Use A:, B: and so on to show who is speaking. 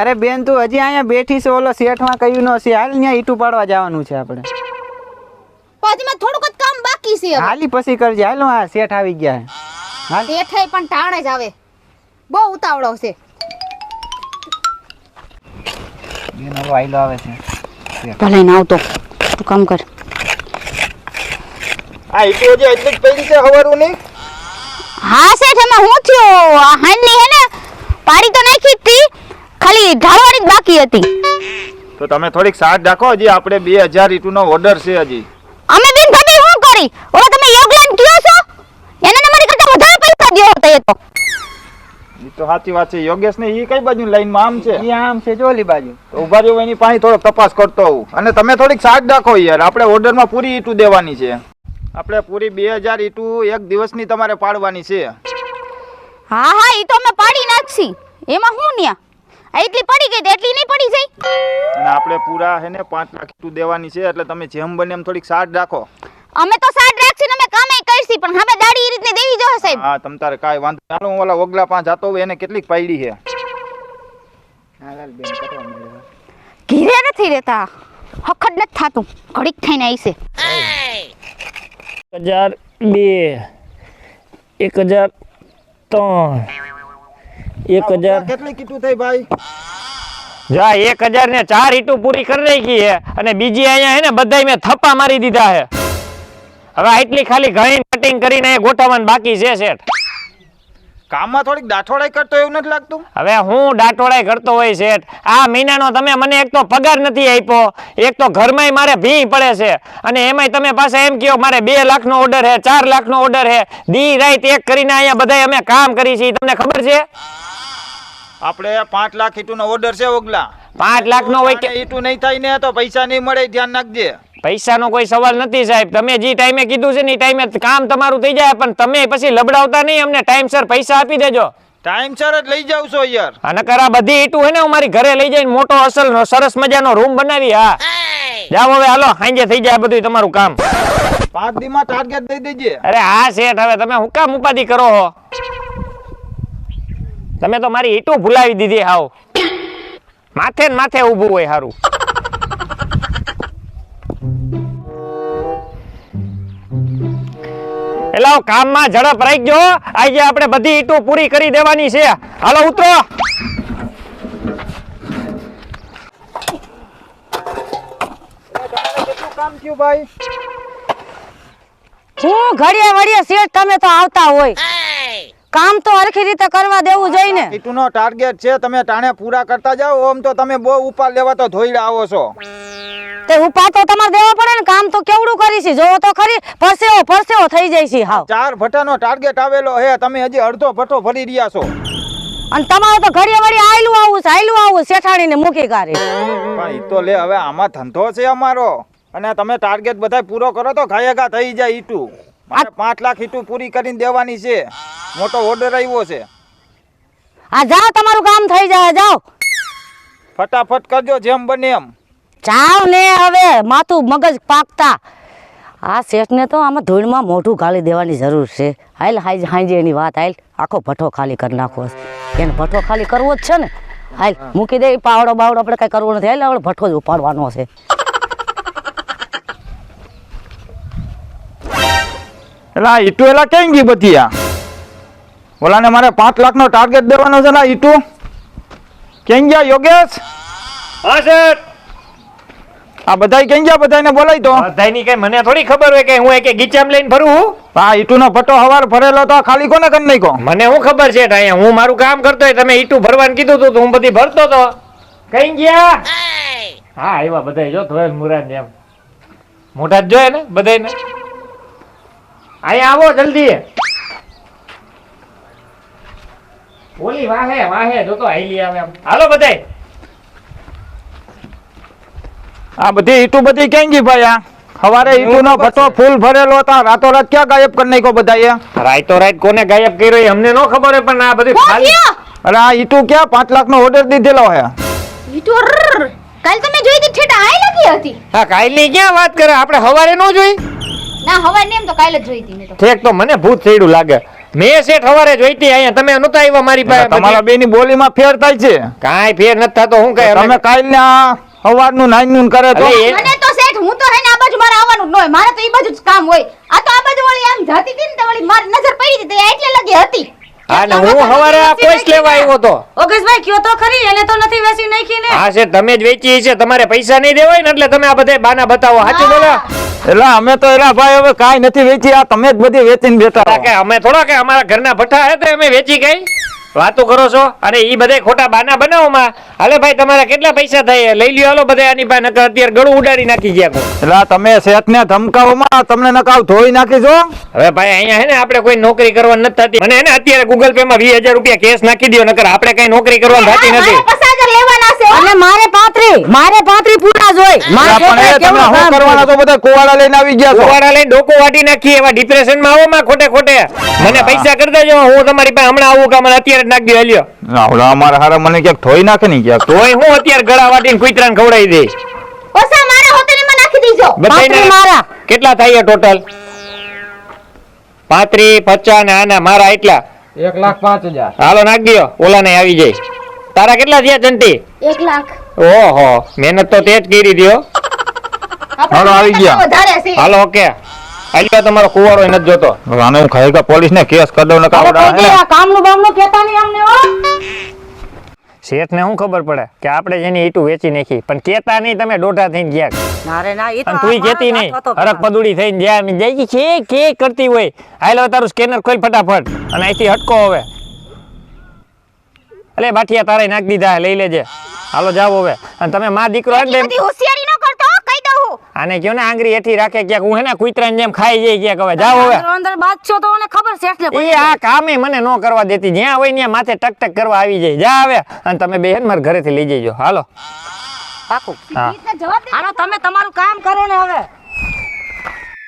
A: અરે બેન તું હજી અહીંયા બેઠી છે, ઓલો શેઠમાં કહ્યું ન છે, હાલ ત્યાં ઈટું પાડવા જવાનું છે આપણે.
B: પછી માં થોડુંક જ કામ બાકી છે હવે.
A: હાલી પછી કરજે. હાલો, આ શેઠ આવી ગયા. હાલ.
B: શેઠે પણ ટાણે જ આવે, બહુ ઉતાવળો છે.
A: બેન હવે આઈલો આવે છે.
B: ભલે ના આવતો તું કામ કર.
C: આ ઈટો જે એટલી જ પડી છે હવારું ની.
B: હા શેઠ, એમાં હું થયો હાનની હે ને પાડી તો નાખી હતી, ખાલી ઢાળવાની જ બાકી હતી.
C: તો તમે થોડીક સાથ રાખો, હજી આપણે 2000 ઈટુ નો ઓર્ડર છે હજી.
B: અમે બેન ભાભી શું કરી? ઓલા તમે યોગલાન કયો છો એને તમારી કરતા વધારે પૈસા દ્યો તો એ તો.
C: ઈ તો સાચી વાત છે. યોગેશ ને ઈ કઈ બાજુ લાઈન માં આમ છે?
A: ઈ આમ છે જોલી બાજુ.
C: તો ઉભા રહ્યો, એની પાસે થોડોક તપાસ કરતો હોઉં. અને તમે થોડીક સાથ રાખો યાર, આપણે ઓર્ડર માં પૂરી ઈટુ દેવાની છે. આપણે પૂરી 2000 ઈટુ એક દિવસની તમારે પાડવાની છે.
B: હા હા ઈ તો અમે પાડી નાખશી, એમાં હું ન્યા એટલી પડી ગઈ તો એટલી નહીં પડી જાય.
C: અને આપણે પૂરા હે ને 5 લાખ ઈટુ દેવાની છે, એટલે તમે જેમ બને એમ થોડીક સાથ રાખો.
B: અમે તો સાડ રાખશી ને અમે કામે કરશી, પણ હવે દાડી ઈ રીતને દેવી જોહે સાહેબ.
C: હા તમ તારે કાઈ વાંધો નહીં. હું ઓલા ઓગલા પાંચ જાતો હોય એને કેટલીક પાડી છે.
A: હાલ બેન કરવા મળ્યો.
B: ઘીરે નથી રહેતા, હખડ નથી થાતું, ઘડીક થઈને આવી છે.
D: 1002 1003 1000
C: કેટલી કીટુ થઈ ભાઈ?
D: જા 1000 ને 4 ઈટુ પૂરી કરી નાખી હે, અને બીજી અહીંયા હે ને બધાય મેં થપ્પા મારી દીધા હે. હવે આટલી ખાલી ઘણી કટિંગ કરીને ગોઠવવાનું બાકી છે શેઠ.
C: કામમાં થોડીક દાઠોડાઈ કરતો એવું નથી લાગતું?
D: હવે હું દાટોડાઈ કરતો હોય શેઠ? આ મહિનાનો તમે મને એક તો પગાર નથી આપ્યો, એક તો ઘરમાંય મારે ભી પડે છે, અને એમાંય તમે પાછા એમ કહો મારે 2 લાખનો ઓર્ડર હે, 4 લાખનો ઓર્ડર હે. દી રાત એક કરીને અહીંયા બધાય અમે કામ કરી છીએ, તમને ખબર છે?
C: આપણે 5 લાખ ઈટુ નો ઓર્ડર છે ઓગલા.
D: 5 લાખનો હોય કે
C: ઈટુ નહીં થાય ને તો પૈસા નહીં મળે, ધ્યાન રાખજે.
D: પૈસાનો કોઈ સવાલ નથી સાહેબ. તમે જે ટાઈમે કીધું છે ને એ ટાઈમે કામ તમારું થઈ જાય, પણ તમે પછી લબડાવતા નહીં, અમને ટાઈમસર પૈસા આપી દેજો.
C: ટાઈમસર જ લઈ જાવ છો યાર.
D: અને આ બધી ઈટું હે ને હું મારી ઘરે લઈ જઈને મોટો અસલનો સરસ મજાનો રૂમ બનાવી. હા જાઓ હવે, હાલો સાંજે થઈ જાય બધું તમારું કામ.
C: 5 દીમાં ટાર્ગેટ દઈ દેજે.
D: અરે હા શેઠ, હવે તમે હું કામ ઉપાધિ કરો છો? તમે તો મારી ઈટું ભૂલાવી દીધી. હાવ માથે ને માથે ઊભું હોય હારું. એટલે કામમાં ઝડપ રાખજો, આજે આપણે બધી ઈટું પૂરી કરી દેવાની છે. હાલો ઉતરો.
C: કેટલું કામ થયું ભાઈ?
E: હું ઘડિયા વડિયા શેઠ, તમે તો આવતા હોય, કામ તો હરખી રીતે કરવા દેવું જોઈએ ને.
C: ઈટુ નો ટાર્ગેટ છે, તમે ટાણે પૂરા કરતા જાઓ. ઓમ તો તમે બહુ ઉપાડ લેવા તો ધોઈડા આવો છો.
E: તે ઉપા તો તમારે દેવા પડે ને, કામ તો કેવડું કરી છે જોવો તો ખરી, પરસેવો થઈ જાય છે હાવ.
C: 4 ભટ્ટાનો ટાર્ગેટ આવેલો હે, તમે હજી અડધો ભટ્ટો ભરી રહ્યા છો.
E: અને તમારે તો ઘડિયા વડિયા આયલું આવું શેઠાણીને મૂકી કાઢે.
C: પણ ઈ તો લે, હવે આમાં ધંધો છે અમારો, અને તમે ટાર્ગેટ બધા પૂરો કરો તો ઘાયગા થઈ જાય ઈટુ. મારે 5 લાખ ઈટુ પૂરી કરીને દેવાની છે, મોટો ઓર્ડર આવ્યો છે.
E: આ જાઓ, તમારું કામ થઈ જાય, જાઓ
C: ફટાફટ કરજો જેમ બને એમ.
E: જાઓ ને, હવે માથું મગજ પાકતા. આ શેઠને તો આમાં ધૂળમાં મોઢું ગાળી દેવાની જરૂર છે. હાલ હાંજે એની વાત, હાલ આખો ભઠ્ઠો ખાલી કરી નાખવો છે. એને ભઠ્ઠો ખાલી કરવો જ છે ને. હાલ મૂકી દે, પાવડો બાવડો આપણે કઈ કરવું નથી. હાલ આપણે ભઠ્ઠો જ ઉપાડવાનો છે.
C: એલા ઈટુ એલા કેમ ગઈ બધી? આ ઓલાને મારે 5 લાખનો ટાર્ગેટ દેવાનો છે ને. ઈટુ કેમ ગયા યોગેશ?
D: હા શેઠ.
C: આ બધાય કેમ ગયા? બધાને બોલાય તો.
D: બધાયની કઈ મને થોડી ખબર હોય કે હું એક ગીચામ લઈને ભરું હું?
C: હા ઈટુનો ભટ્ટો હવાર ભરેલો તો ખાલી કોને કરી નાખ્યો?
D: મને હું ખબર છે અહીંયા હું મારું કામ કરતો હોય, તમે ઈટું ભરવાનું કીધું હતું તો હું બધી ભરતો તો. કઈ ગયા? હા આવ્યા બધાય, જો ધોયેલ મુરાદ એમ મોઢા જ જોયે ને બધાયને. અહીંયા આવો જલ્દી. ઓલી વાહે જો તો આઈલી આવે એમ. હાલો બધાય.
C: આ બધી ઈટુ બધી કેમ ગઈ ભાઈ? આ હવારે ઈટુનો ભટ્ટો ફૂલ ભરેલો હતા, રાતોરાત ક્યાં ગાયબ કરી નાખ્યો બધાએ?
D: રાત કોને ગાયબ કર્યો એ અમને નો ખબર હોય, પણ આ બધી ખાલી.
C: અરે આ ઈટુ ક્યાં 5 લાખનો ઓર્ડર દીધેલો હે?
B: કાલ તમે જોઈ હતી ઠેઠા આઈ લાગી હતી.
D: હા કાલની ક્યાં વાત કરે, આપણે હવારે નો જોઈ?
B: ના હવે ને એમ તો કાલ જ જોઈ હતી મેં તો.
D: ઠેક તો મને ભૂત ચડ્યું લાગે. મેં શેઠ સવારે જોઈતી અહીંયા તમે નહોતા આવ્યા મારી પાસે
C: તમારા બેની બોલીમાં ફેર થાય છે
D: કાંઈ ફેર નથી થતો હું કઈ
C: તમે કાલ સવારનું નાઈનું કરે તો
D: અરે એ-
B: મને તો શેઠ હું તો હે ને આ બાજુ મારે આવવાનું જ ન હોય મારે તો ઈ બાજુ જ કામ હોય આ તો આ બાજુ વળી આમ જાતી હતી ને તો વળી મારી નજર પડી હતી તો એટલે લગી હતી
D: હા ને હું સવારે આ કોઈસ લેવા આવ્યો તો
E: ઓગેશભાઈ કયો તો ખરી એને તો નથી વેચી નાખી ને
D: હા શેઠ તમે જ વેચી છે તમારે પૈસા નહીં દેવાય ને એટલે તમે આ બધા બાના બતાવો સાચું બોલો
C: એટલે અમે તો એલા ભાઈ હવે કાંઈ નથી વેચી આ તમે જ બધી વેચીને બેઠા
D: કે
C: રહો.
D: અમે થોડા કે અમારા ઘરના ભઠ્ઠા હે તો અમે વેચી ગઈ વાતો કરો છો અને ઈ બધા ખોટા બાના બનાવોમાં હાલે ભાઈ તમારા કેટલા પૈસા થાય લઈ લ્યો હાલો બધા આની પાસે નકર અત્યારે ગળું ઉડાડી નાખી ગયા કો.
C: એટલે આ તમે શેઠને ધમકાવોમાં તમને નકાવ ધોઈ નાખીશો
D: હવે ભાઈ અહીંયા હે ને આપણે કોઈ નોકરી કરવાની નથી થતી મને હે ને અત્યારે ગૂગલ પે માં 20,000 રૂપિયા કેશ નાખી દો નકર આપણે કઈ નોકરી કરવાની થતી
B: મારે
D: નથી
B: 50,000 લેવાના છે હો.
E: અને મારે 35 પૂરા જોઈ
C: પણ એ તમે શું કરવાના છો બધા કુવાડા લઈને આવી ગયા છો
D: કુવાડા લઈને ડોકો વાટી નાખી એવા ડિપ્રેશન માં આવો માં ખોટે ખોટે મને પૈસા કરી દેજો હું તમારી પાસે હમણાં આવું કે મને અત્યારે જ નાખી દો લ્યો
C: આવડા અમારા હારા મને ક્યાંક ધોઈ નાખે ને ક્યાંક
D: તોય હું અત્યારે ગળા વાટીને કુતરાને ખવડાવી દે
B: ઓછા મારા હોટેલમાં નાખી દીજો
D: બધાયને
E: મારા.
D: કેટલા થાય ટોટલ 35 50 ને આના મારા એટલા
A: 1,05,000
D: હાલો નાખ દો ઓલાને આવી જાય તારા કેટલા થયા ચંટી
B: 1 લાખ
D: ઓહો મહેનત તો તે જ કરી દ્યો
C: હાલો, આવી ગયા.
B: વધારે છે
D: હાલો ઓકે આલ્યો તમારો કુવારો નથી જોતો
C: આને હું ખાઈ પોલીસ ને કેસ કરી દઉં
E: અરે
C: નકા
E: કોઈ આ કામનું બામનું કહેતા નહીં અમને હો
D: શેઠ ને શું ખબર પડે કે આપણે જેની ઈટું વેચી નાખી પણ કેતા નહીં તમે ડોઢા થઈને ગયા
E: ના રે ના ઈ તો
D: અને તુંય કેતી નહીં હરક પદુડી થઈને જ્યાં ને જાય કે કરતી હોય હાલ હવે તારું સ્કેનર ખોલ ફટાફટ અને અહીંથી હટકો હવે અલે બાઠિયા તારે નાખી દીધા લઈ લેજે હાલો જાઓ હવે અને તમે માં દીકરો હે ને
B: બધી હોશિયારી ન કરતો હો, કહી દઉં હું.
D: આને કયો ને આંગળી હેઠી રાખે ક્યાંક હું હે ને કુતરાની જેમ ખાઈ જાય ક્યાંક હવે જાઓ હવે
E: અંદર બાદશો તો મને ખબર શેઠ ને
D: એ આ કામે મને ન કરવા દેતી જ્યાં હોય ત્યાં માથે ટક ટક કરવા આવી જાય જા હવે અને તમે બેન મારા ઘરેથી લઈ જજો હાલો
E: પાકું
D: હા
B: રીતના જવાબ દે.
E: હાલો તમે તમારું કામ કરો ને હવે